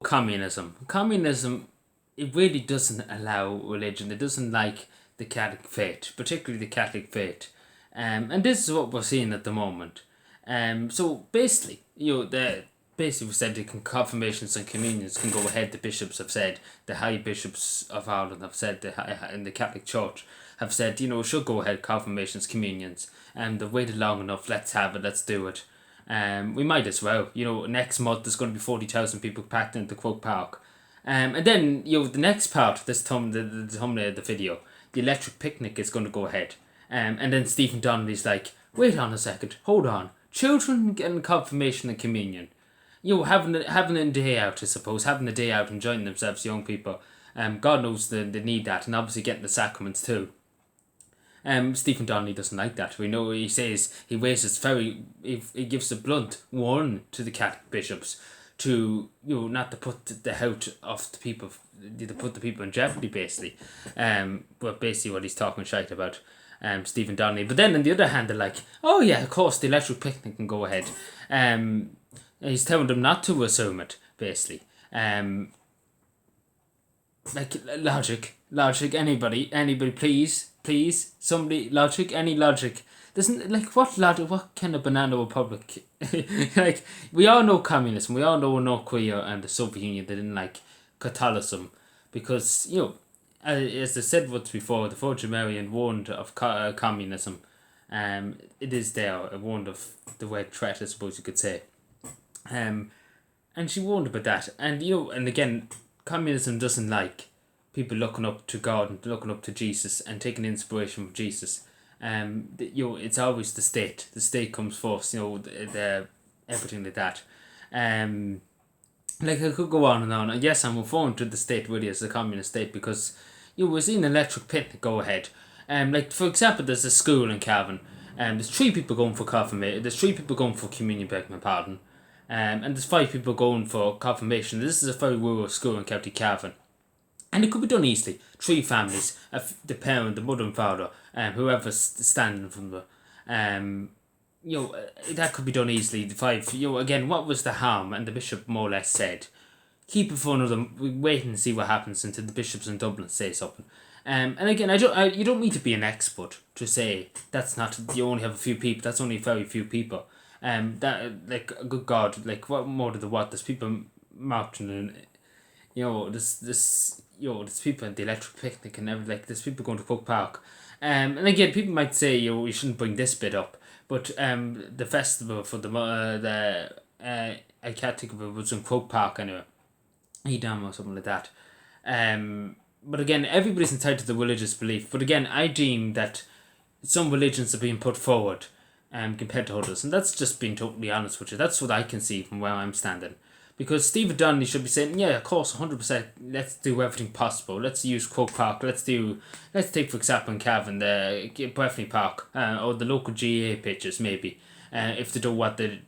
Communism, it really doesn't allow religion. It doesn't like the Catholic faith, particularly the Catholic faith. And this is what we're seeing at the moment. So basically, basically we said confirmations and communions can go ahead. The bishops have said, the high bishops of Ireland have said, in the Catholic Church have said, should go ahead, confirmations, communions. And they've waited long enough. Let's have it. Let's do it. We might as well. Next month there's going to be 40,000 people packed into Croke Park. And then, the next part, the thumbnail of the video, the electric picnic is going to go ahead. And then Stephen Donnelly's like, wait on a second, hold on. Children getting confirmation and communion. Having a day out, I suppose, having a day out, enjoying themselves, young people. God knows they need that, and obviously getting the sacraments too. Stephen Donnelly doesn't like that. We know he says he gives a blunt warning to the Catholic bishops to not to put the health of the people, to put the people in jeopardy, basically. But basically what he's talking shite about. Stephen Donnelly. But then on the other hand, they're like, oh yeah, of course the electric picnic can go ahead. He's telling them not to assume it, basically. Like logic. Anybody, please, somebody, logic, any logic. Doesn't like what logic? What kind of banana republic? Like we all know communism. We all know North Korea and the Soviet Union. They didn't like Catholicism because as I said once before, the Virgin Mary warned of communism. It is there. Warned of the word threat, I suppose you could say. And she warned about that. And and again, communism doesn't like people looking up to God and looking up to Jesus and taking inspiration from Jesus. It's always the state. The state comes first. The everything like that. Like I could go on and on. And yes, I'm referring to the state really as the communist state because we're seeing electric picnic go ahead. Like for example, there's a school in Cavan. There's 3 people going for confirmation. There's 3 people going for communion, beg my pardon. And there's 5 people going for confirmation. This is a very rural school in County Cavan. And it could be done easily. 3 families, the parent, the mother and father, whoever's standing from the, that could be done easily. The 5, again, what was the harm? And the bishop more or less said, keep it for another. We wait and see what happens until the bishops in Dublin say something. And again, you don't need to be an expert to say that's not. You only have a few people. That's only very few people. That like good God, like what more to the what? There's people marching and there's people at the electric picnic and everything. Like there's people going to Croke Park. And again, people might say you shouldn't bring this bit up, but the festival for I can't think of it, was in Croke Park anyway. Edam or something like that. But again, everybody's entitled to the religious belief. But again, I deem that some religions are being put forward compared to others. And that's just being totally honest with you. That's what I can see from where I'm standing. Because Stephen Donnelly should be saying, yeah, of course, 100%, let's do everything possible. Let's use Croke Park. Let's take, for example, in Cavan, the Breffni Park, or the local GA pitches, maybe. If they don't want the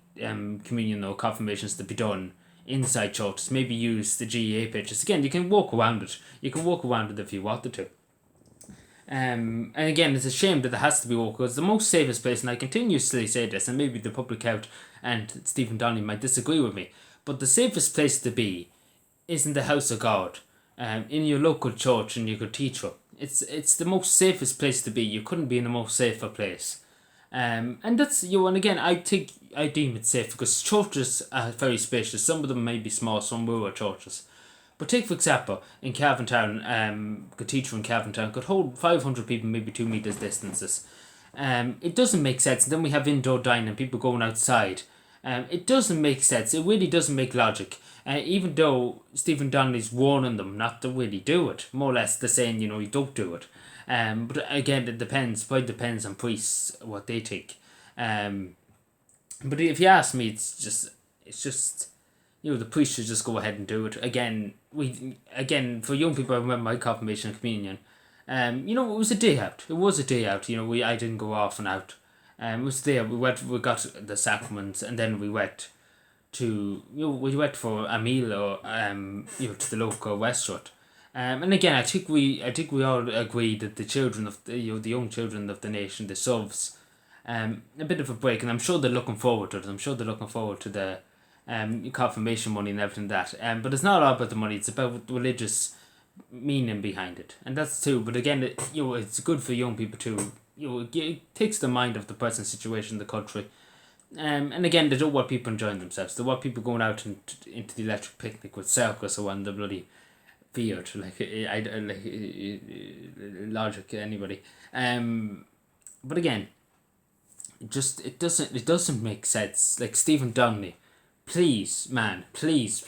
communion or confirmations to be done inside churches, maybe use the GA pitches. Again, you can walk around it. You can walk around it if you wanted to. And again, it's a shame that it has to be walk because the most safest place, and I continuously say this, and maybe the public out and Stephen Donnelly might disagree with me, but the safest place to be is in the house of God, in your local church and your cathedral. It's the most safest place to be. You couldn't be in a more safer place. And that's and again I deem it safe because churches are very spacious. Some of them may be small, some rural churches. But take for example in Cavan Town, cathedral in Cavan Town could hold 500 people, maybe 2 meters distances. It doesn't make sense. And then we have indoor dining, people going outside. It doesn't make sense. It really doesn't make logic. Even though Stephen Donnelly's warning them not to really do it, more or less they're saying you don't do it. But again, it depends. Probably depends on priests what they think. But if you ask me, it's just the priest should just go ahead and do it. Again, for young people, I remember my confirmation and communion. It was a day out. It was a day out. I didn't go off and out. It was there. We got the sacraments, and then we went for a meal or to the local restaurant. And again, I think we all agree that the children of the young children of the nation deserves a bit of a break, and I'm sure they're looking forward to it. I'm sure they're looking forward to the confirmation money and everything that. But it's not all about the money. It's about the religious meaning behind it, and that's too. But again, it's good for young people too. It takes the mind of the person's situation in the country. And again, they don't want people enjoying themselves. They want people going out into the electric picnic with circus or on the bloody field. Logic anybody. But again, it doesn't make sense. Like Stephen Donnelly, please, man, please,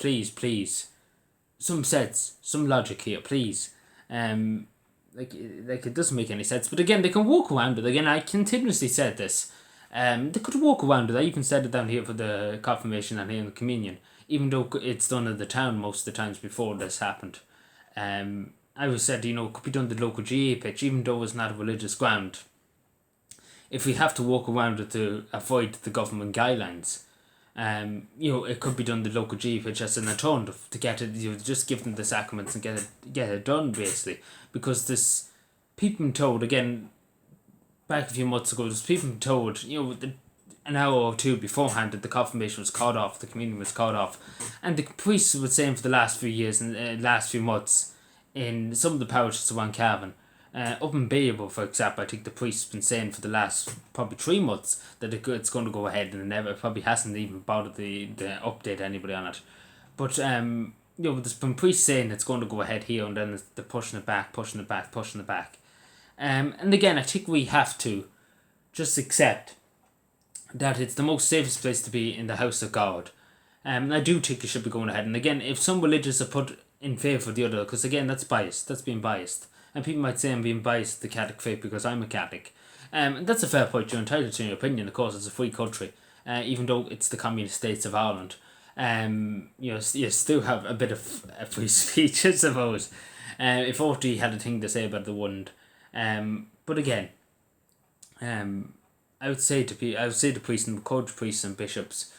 some sense, some logic here, please. Like it doesn't make any sense. But again, they can walk around it. Again, I continuously said this. They could walk around it. I even said it down here for the confirmation and here in the communion, even though it's done in the town most of the times before this happened. I was said, it could be done the local GA pitch, even though it's not a religious ground. If we have to walk around it to avoid the government guidelines, it could be done the local GA pitch as an alternative to get it. Just give them the sacraments and get it done basically, because this people been told again. Back a few months ago, there's people been told, an hour or two beforehand that the confirmation was called off, the communion was called off, and the priests were saying for the last few years and last few months in some of the parishes around Cavan, up in Bayable, for example, I think the priest's been saying for the last probably 3 months that it's going to go ahead, and it probably hasn't even bothered the update anybody on it. But there's been priests saying it's going to go ahead here, and then they're pushing it back. And again, I think we have to just accept that it's the most safest place to be in the house of God. And I do think it should be going ahead. And again, if some religions are put in favour of the other, because again, that's biased. That's being biased. And people might say I'm being biased to the Catholic faith because I'm a Catholic. And that's a fair point. You're entitled to your opinion. Of course, it's a free country. Even though it's the communist states of Ireland. You still have a bit of free speech, I suppose. If OT had a thing to say about the one. But again, I would say to priests and encourage priests and bishops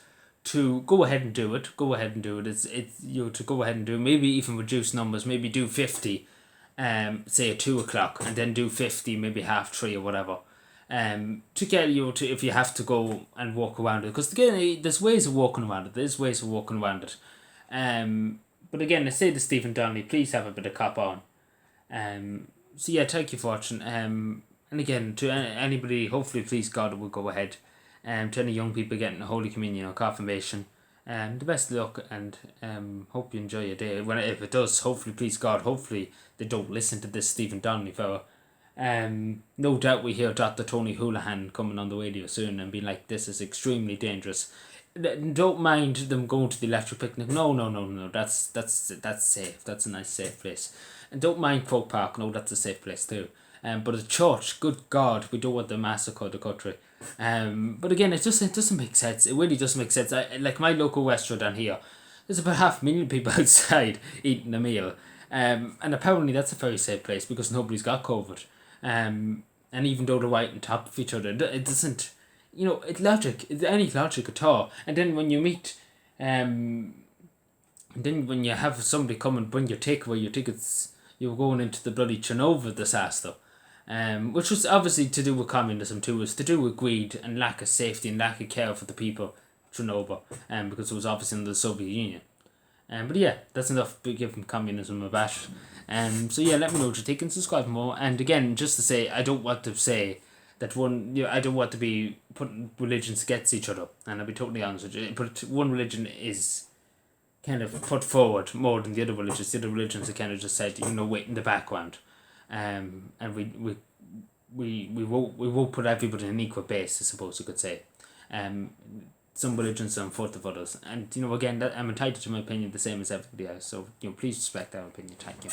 to go ahead and do it. It's to go ahead and do, maybe even reduce numbers. Maybe do 50, say at 2:00, and then do 50 maybe 3:30 or whatever. To get to, if you have to go and walk around it, because again, there's ways of walking around it. But again, I say to Stephen Donnelly, please have a bit of cop on. So yeah, thank you for watching. And again, to anybody, hopefully, please God, will go ahead. To any young people getting a Holy Communion or confirmation, the best of luck, and hope you enjoy your day. If it does, hopefully, please God, hopefully they don't listen to this Stephen Donnelly fella. No doubt we hear Dr. Tony Houlihan coming on the radio soon and being like, this is extremely dangerous. Don't mind them going to the electric picnic. No. That's safe. That's a nice safe place. And don't mind Croke Park. No, that's a safe place too. But the church, good God, we don't want the massacre of the country. But again, it doesn't make sense. It really doesn't make sense. Like my local restaurant down here, there's about 500,000 people outside eating a meal. And apparently that's a very safe place because nobody's got COVID. And even though they're right on top of each other, it doesn't, it's any logic at all. And then when you meet, and then when you have somebody come and bring your takeaway, your tickets, you're going into the bloody Chernobyl disaster, which was obviously to do with communism too, was to do with greed and lack of safety and lack of care for the people, Chernobyl, because it was obviously in the Soviet Union. But yeah, that's enough to give communism a bash. So yeah, let me know what you think and subscribe more. And again, just to say, I don't want to say that I don't want to be putting religions against each other. And I'll be totally honest with you. But one religion is kind of put forward more than the other religions. The other religions are kind of just said, wait in the background. And we won't put everybody in an equal base, I suppose you could say. Some religions are in front of others, and again, that I'm entitled to my opinion the same as everybody else. So please respect our opinion. Thank you.